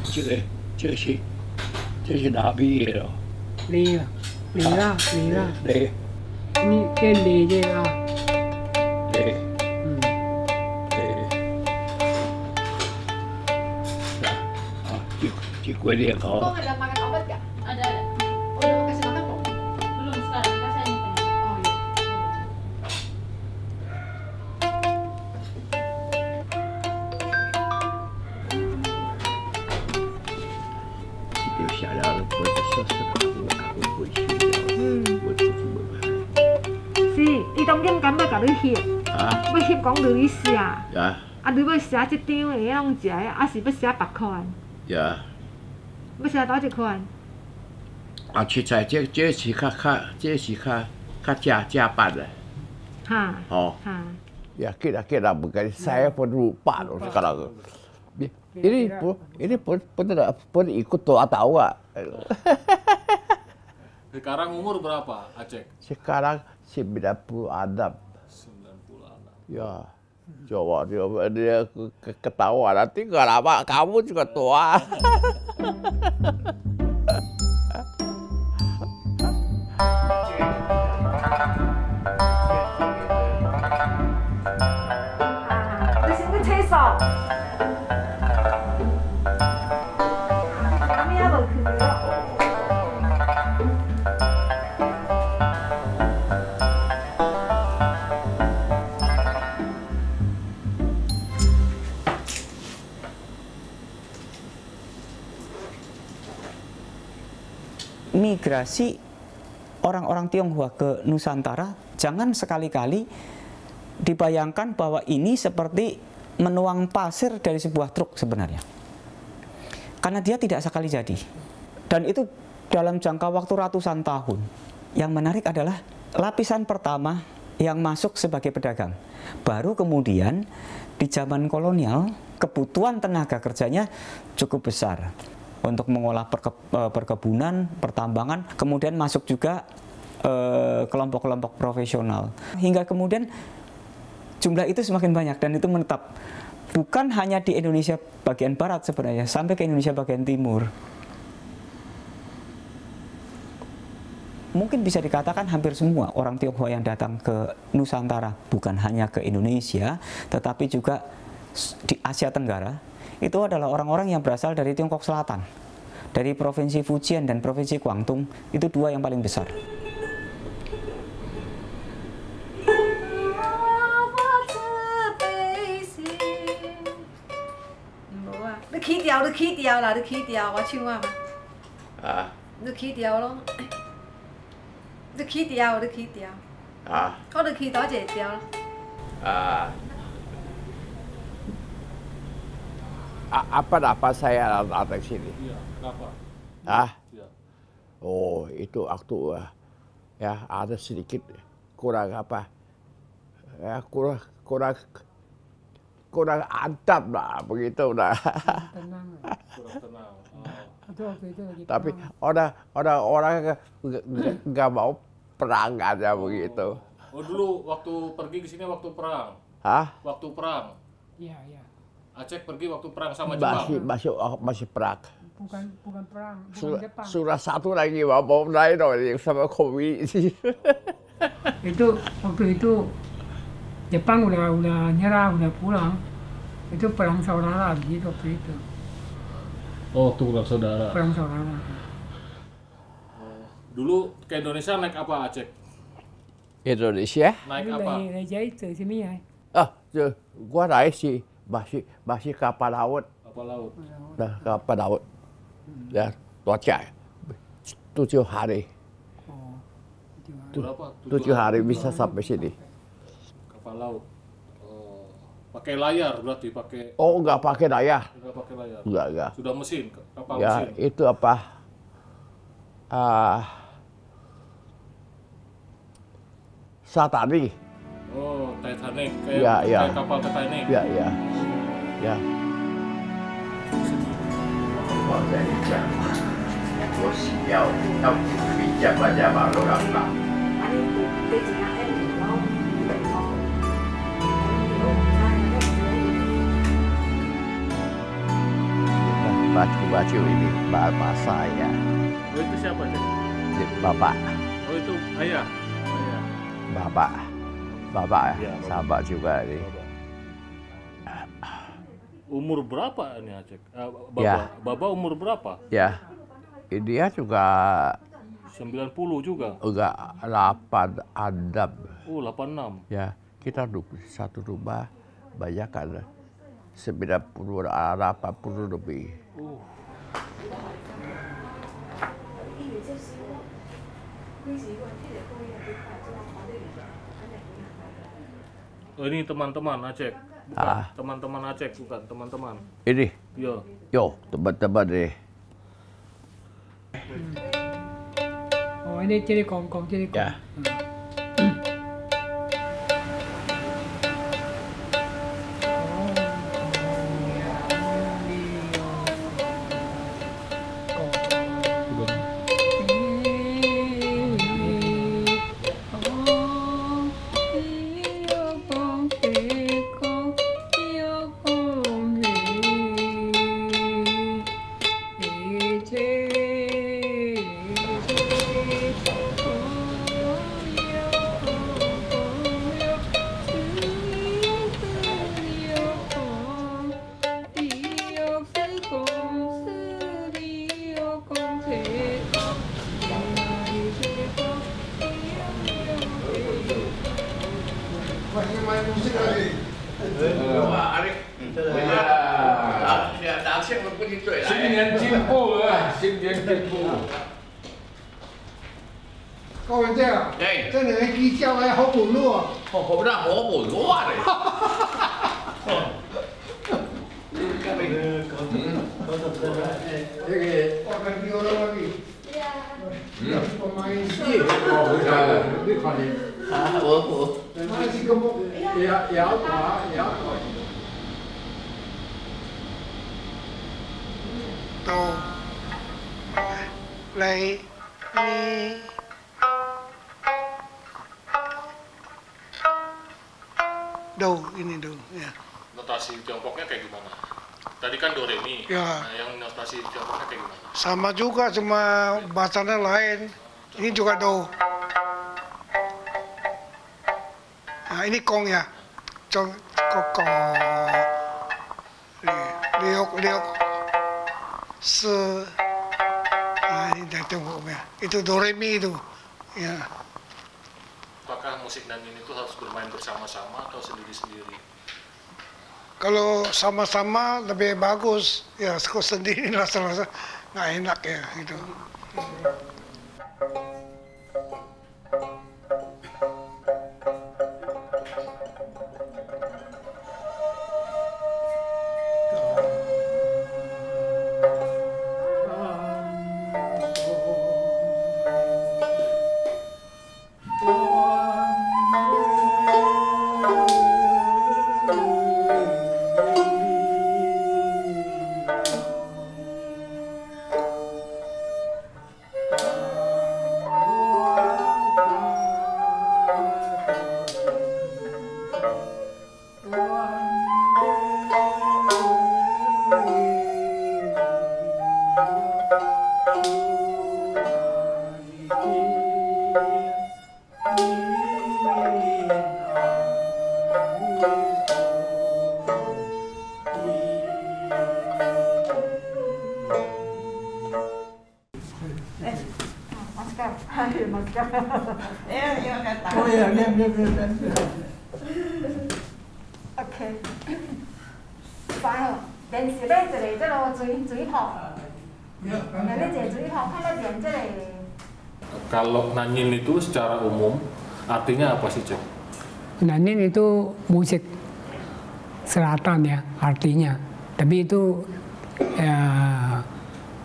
这是哪米的咯？梨啊，梨啦，梨啦，梨，你这梨的啊，梨，嗯，梨，啊，这几年 Kok oh. ada makan obat gak? Ada. Udah kasih makan belum? Belum sekarang, rasanya pengen. Oh iya. Dia salah buat sesuatu aku buat sih. Buat itu buat. 是，伊当今敢要甲你翕，啊要翕讲你写，呀你要写即张的拢食的，是要写别款，呀，要写倒一款？啊，实在这是较加班的，哈，哦。哈， Ya kira-kira bukan saya pun lupa loh sekarang. Ini pun ikut doa tahu nggak? Sekarang umur berapa, Aceh? Sekarang 96. 96. Ya, coba dia ketawa nanti nggak lama kamu juga tua. Migrasi orang-orang Tionghoa ke Nusantara, jangan sekali-kali dibayangkan bahwa ini seperti menuang pasir dari sebuah truk sebenarnya. Karena dia tidak sekali jadi. Dan itu dalam jangka waktu ratusan tahun. Yang menarik adalah lapisan pertama yang masuk sebagai pedagang. Baru kemudian di zaman kolonial, kebutuhan tenaga kerjanya cukup besar. Untuk mengolah perkebunan, pertambangan, kemudian masuk juga kelompok-kelompok profesional. Hingga kemudian jumlah itu semakin banyak dan itu menetap. Bukan hanya di Indonesia bagian barat sebenarnya, sampai ke Indonesia bagian timur. Mungkin bisa dikatakan hampir semua orang Tionghoa yang datang ke Nusantara, bukan hanya ke Indonesia, tetapi juga di Asia Tenggara, itu adalah orang-orang yang berasal dari Tiongkok Selatan. Dari Provinsi Fujian dan Provinsi Guangdong, itu dua yang paling besar.你起调啦，你起调，我唱啊嘛。啊你起调咯，你起调，你起调。啊我就起倒一个调咯。啊。Apa saya datang sini? Iya, kenapa? Ah, Iya. oh itu waktu ya ada sedikit kurang apa? Ya kurang antap lah begitu lah. Tenang. Kurang tenang. Oh. Itu waktu itu lagi Tapi perang. orang nggak mau perang aja begitu. Oh dulu waktu pergi ke sini waktu perang. Hah? Waktu perang. Iya, iya. Aceh pergi waktu perang sama Jepang. Masih perang. Bukan perang, bukan Jepang. Sudah satu lagi mau naik yang sama Kowi. Itu waktu itu Jepang udah nyerah, udah pulang. Itu perang saudara gitu waktu itu. Oh, tunggal saudara. Perang saudara. Dulu ke Indonesia naik apa, Aceh? Indonesia? Naik Ini apa? dari jahit dari sini ya. Gua naik sih masih kapal laut. Kapal laut. Nah, kapal laut. Ya, cuaca 7 hari. Oh. Berapa? 7 hari bisa sampai sini. Kapal laut. Oh, pakai layar berarti pakai. Oh, nggak pakai layar. Enggak pakai layar. Enggak. Sudah mesin, kapal Ya, mesin. itu apa? Satani. Oh, Titanic Ya, ya. kayak kapal Titanic. Ya. Kalau saya讲，我是要比较大家把路让让。baju-baju ini bapak saya. Oh itu siapa Cek? Bapak. Oh itu ayah. Ayah. Bapak ya, Iya, sahabat juga ini. Umur berapa ini Acek? Baba. Ya. Baba umur berapa? Ya, dia juga 90 juga. enggak 8 adab. Oh 86. Ya, kita duduk di satu rumah, banyak kan 90 ada 80 lebih. Oh ini teman-teman Acek. Ah. Teman-teman Acek bukan teman-teman. Ini, Yo. yo teman-teman deh. Oh ini ciri kongkong, ciri kong. Ya.高文这样，这里面鸡叫还好补路啊，好不让我补乱嘞。这个我看丢了那里，我买鸡，你看的，啊，我买几个么？摇垮。Tuh, lay, mi. Do, ini do, ya. Notasi Tiongkoknya kayak gimana? Tadi kan do re mi. Ya. Nah, yang notasi Tiongkoknya kayak gimana? Sama juga, cuma bahasanya lain. Ini juga do. Nah, ini kong ya. Kong. Liok. Nah, ini dari Tiongkoknya. Itu do re mi itu. Ya. Apakah musik nyanyian itu harus bermain bersama-sama atau sendiri-sendiri? Kalau sama-sama lebih bagus. Ya, kalau sendiri rasa-rasa nggak enak ya gitu. OK，烦哦，连是买一个这个水泡，连你一个水泡，看到连这个。Kalau nanyin itu secara umum artinya apa sih, Cek? Nanyin itu musik selatan ya artinya, tapi itu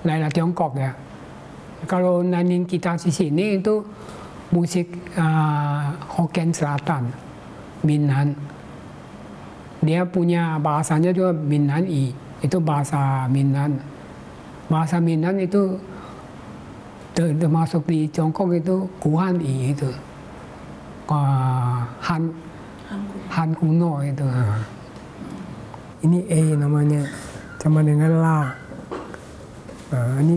daerah Tiongkok ya. Kalau nanyin kita di sini itu musik Hokkien Selatan, Minnan. Dia punya bahasanya juga Minnan I, itu bahasa Minnan. Bahasa Minnan itu termasuk di Tiongkok itu Guhan I itu. Han kuno itu. Ini E namanya, sama dengan La. Ini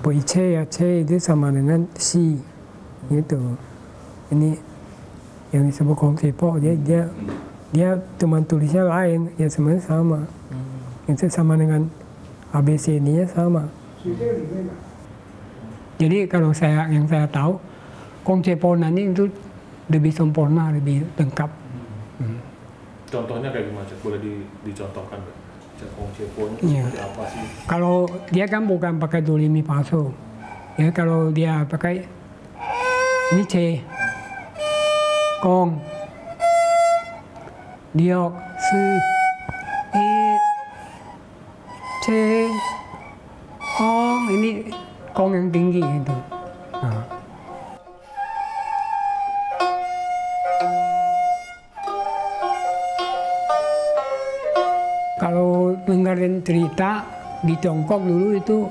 Boiche ya, C itu sama dengan si gitu. Ini yang disebut kongsepo, dia cuma tulisnya lain, ya sebenarnya sama. Itu sama dengan ABCD-nya sama. Jadi kalau yang saya tahu, kongsepo ini itu lebih sempurna, lebih lengkap. Contohnya kayak gimana? Boleh dicontohkan nggak? Kongsepo Ya. seperti apa sih? Kalau dia kan bukan pakai do re mi fa sol. Ya kalau dia pakai ini C, kong, diok, su, E, C, kong, ini kong yang tinggi itu. Nah. Kalau dengerin cerita di Tiongkok dulu itu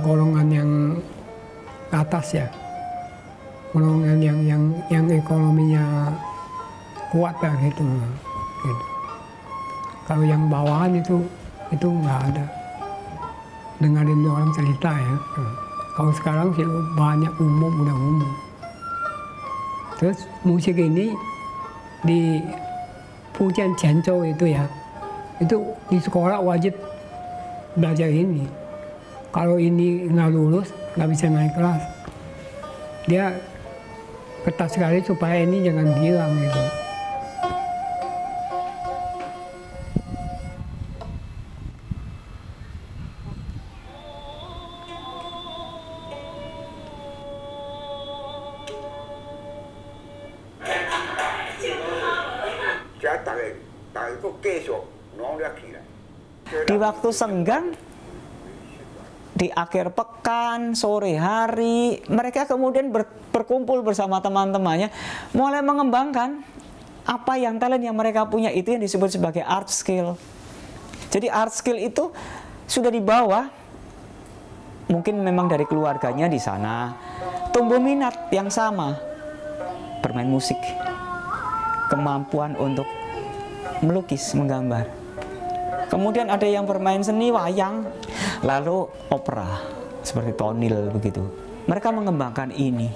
golongan yang atas ya, golongan yang ekonominya kuat lah gitu. Kalau yang bawahan itu nggak ada. Dengerin orang cerita ya. Kalau sekarang sih banyak udah umum. Terus musik ini di Fujian Quanzhou itu ya, itu di sekolah wajib belajar ini. Kalau ini nggak lulus, nggak bisa naik kelas. Dia ketat sekali supaya ini jangan hilang gitu. Di waktu senggang, di akhir pekan, sore hari, mereka kemudian berkumpul bersama teman-temannya, mulai mengembangkan apa yang talent yang mereka punya, itu yang disebut sebagai art skill. Jadi art skill itu sudah dibawa, mungkin memang dari keluarganya di sana, tumbuh minat yang sama, bermain musik, kemampuan untuk melukis, menggambar. Kemudian ada yang bermain seni wayang, lalu opera seperti tonil begitu. Mereka mengembangkan ini.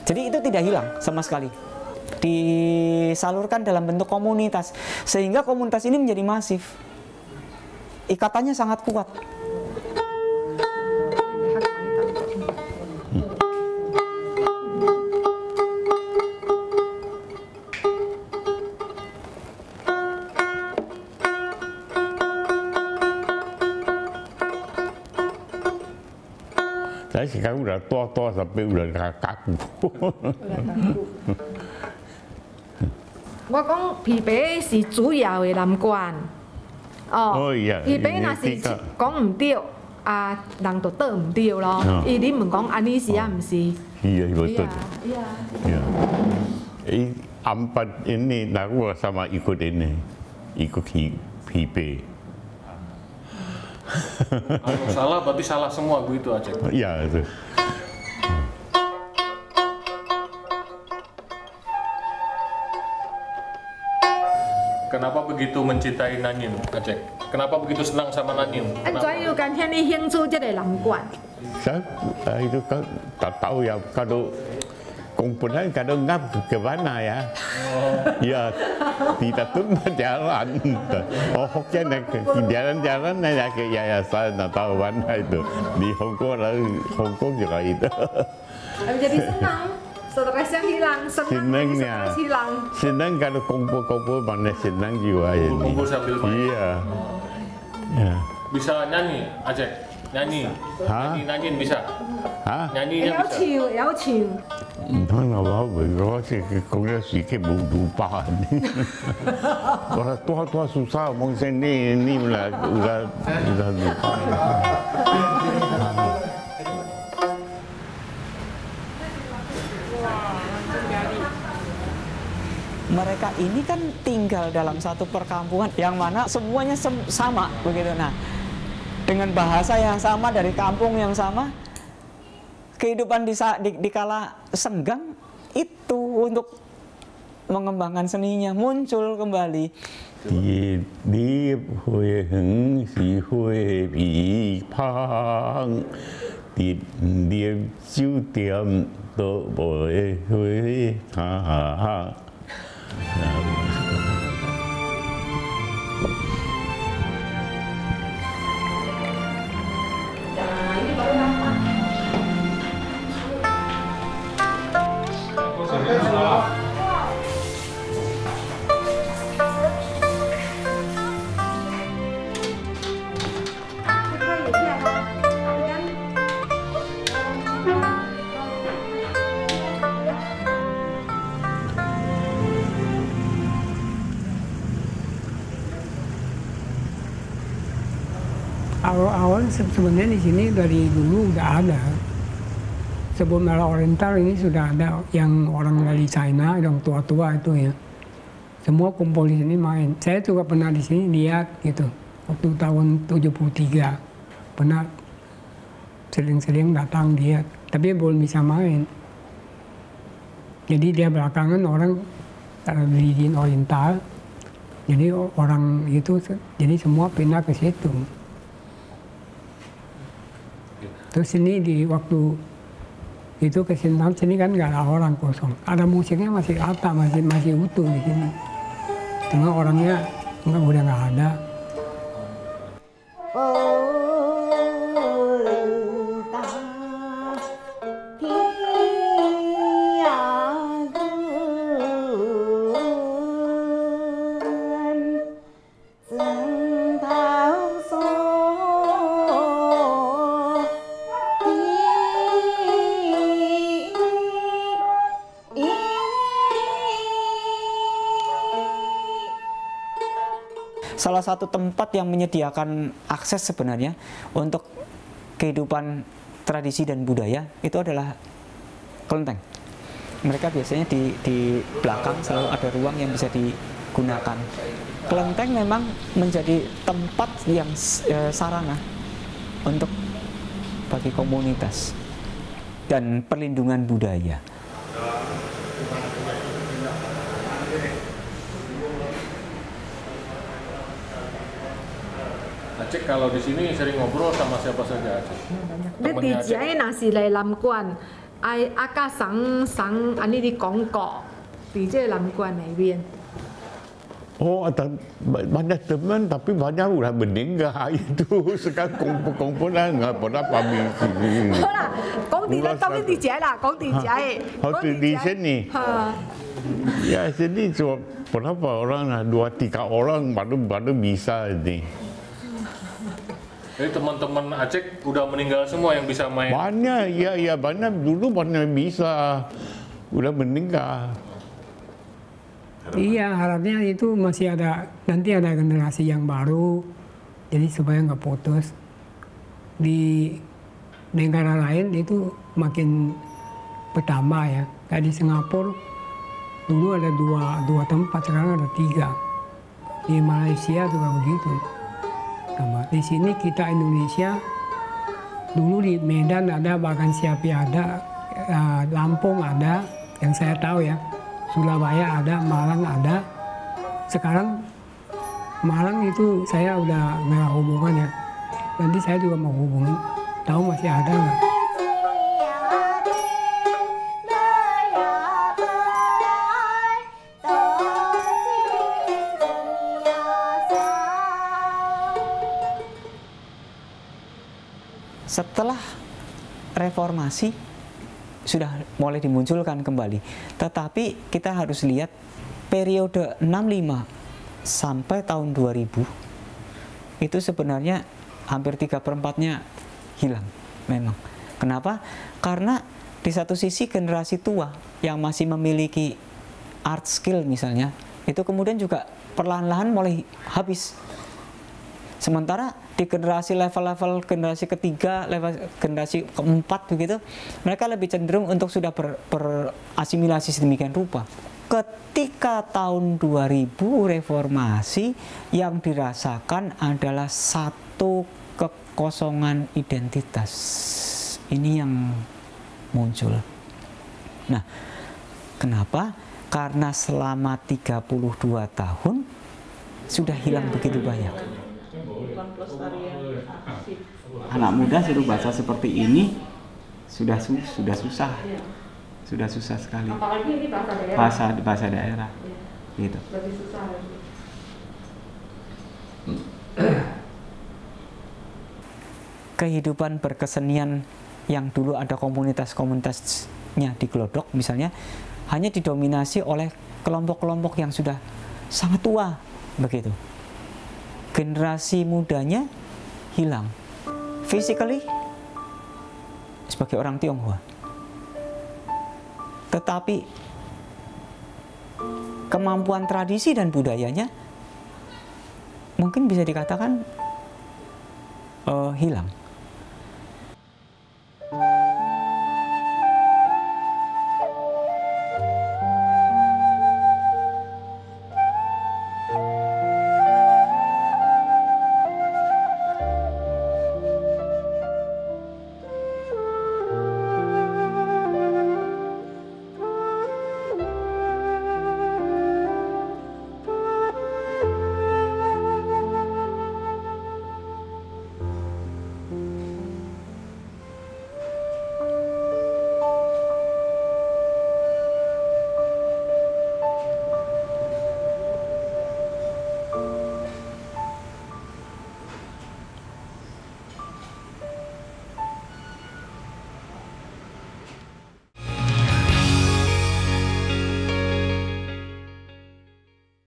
Jadi itu tidak hilang sama sekali. Disalurkan dalam bentuk komunitas, sehingga komunitas ini menjadi masif. Ikatannya sangat kuat. Saya sekarang udah tua-tua sampai udah kaku.我講皮皮是主要嘅南關，哦呀皮皮若是講唔對，人就得唔對咯。你唔講安尼是啊，唔是？ Iya betul. Iya. Ya. Empat ini aku sama ikut ini, ikut HP. Kalau salah berarti salah semua begitu aja. Ya itu. Kenapa begitu mencintai Nanyin, Aceh? Kenapa begitu senang sama Nanyin? 怎要今天你興趣即係南關？ Saya itu kan tak tahu ya kalau kumpulan kadang ngap ke mana ya. Ya tidak tempat jalan. Oh Hokkien jalan-jalan ya ke yayasan atau mana itu di Hongkong juga itu. Jadi senang, stresnya hilang, Senangnya. stres hilang. Senang kalau kumpul-kumpul mana senang juga ini. Kumpul sambil main. Iya. Ya. Bisa nyanyi, Aceh? Nyanyi? Hah? Nanyin bisa? Hah? Nyanyinya bisa? 有潮。 Mana apa? Kalau sih kongres sikit lupa. Orang tua-tua susah, mungkin ini udah lupa. Mereka ini kan tinggal dalam satu perkampungan yang mana semuanya sama begitu. Nah, dengan bahasa yang sama dari kampung yang sama, kehidupan di kala senggang itu untuk mengembangkan seninya, muncul kembali. Đi huệ hứng sĩ huệ bị phang Đi điệp chiếu tiệm tổ bội huệ hạ Awal sebenarnya di sini dari dulu udah ada. Sebelum era Oriental ini sudah ada yang orang dari China, yang tua-tua itu ya. Semua kumpul di sini main. Saya juga pernah di sini lihat gitu. Waktu tahun 73 pernah sering-sering datang lihat, tapi belum bisa main. Jadi dia belakangan orang di Oriental. Jadi orang itu jadi semua pindah ke situ. Terus ini di waktu itu ke sini kan nggak ada orang, kosong. Ada musiknya masih ada, masih utuh di sini. Cuma orangnya udah nggak ada. Salah satu tempat yang menyediakan akses sebenarnya untuk kehidupan tradisi dan budaya itu adalah kelenteng. Mereka biasanya di belakang selalu ada ruang yang bisa digunakan. Kelenteng memang menjadi tempat yang sarana untuk bagi komunitas dan perlindungan budaya. Aceh kalau di sini sering ngobrol sama siapa saja, Aceh? Di Jai nasi lai lam guan, aka sang ani di Kongko, di Jai lam guan那边. Oh, banyak teman tapi banyak udah meninggal itu sekarang kumpulan nggak pernah pamit. Hola, Kong di datang di Jai lah, Kong di Jai. Kong di sini. Ya sini cuma berapa orang, 2-3 orang baru bisa ini. Jadi teman-teman Aceh udah meninggal semua yang bisa main? Banyak, ya banyak. Dulu banyak bisa, udah meninggal. Iya, harapnya itu masih ada, nanti ada generasi yang baru, jadi supaya nggak putus. Di negara lain itu makin bertambah ya. Kayak di Singapura, dulu ada dua tempat, sekarang ada 3. Di Malaysia juga begitu. Di sini kita Indonesia, dulu di Medan ada, bahkan Siapi ada, Lampung ada, yang saya tahu ya, Surabaya ada, Malang ada. Sekarang Malang itu saya udah nggak hubungan ya, nanti saya juga mau hubungin, tahu masih ada nggak? Setelah reformasi sudah mulai dimunculkan kembali, tetapi kita harus lihat periode 65 sampai tahun 2000 itu sebenarnya hampir 3/4-nya hilang memang. Kenapa? Karena di satu sisi generasi tua yang masih memiliki art skill misalnya, itu kemudian juga perlahan-lahan mulai habis. Sementara di generasi level-level generasi ketiga, level generasi keempat begitu, mereka lebih cenderung untuk sudah berasimilasi sedemikian rupa. Ketika tahun 2000 reformasi, yang dirasakan adalah satu kekosongan identitas. Ini yang muncul. Nah, kenapa? Karena selama 32 tahun sudah hilang begitu banyak. Anak muda suruh baca seperti ini sudah susah. Sudah susah sekali. Apalagi ini bahasa daerah. Bahasa daerah. Gitu. Lebih susah lagi. Kehidupan berkesenian yang dulu ada komunitas-komunitasnya di Glodok misalnya hanya didominasi oleh kelompok-kelompok yang sudah sangat tua begitu. Generasi mudanya hilang. Physically sebagai orang Tionghoa. Tetapi kemampuan tradisi dan budayanya mungkin bisa dikatakan hilang.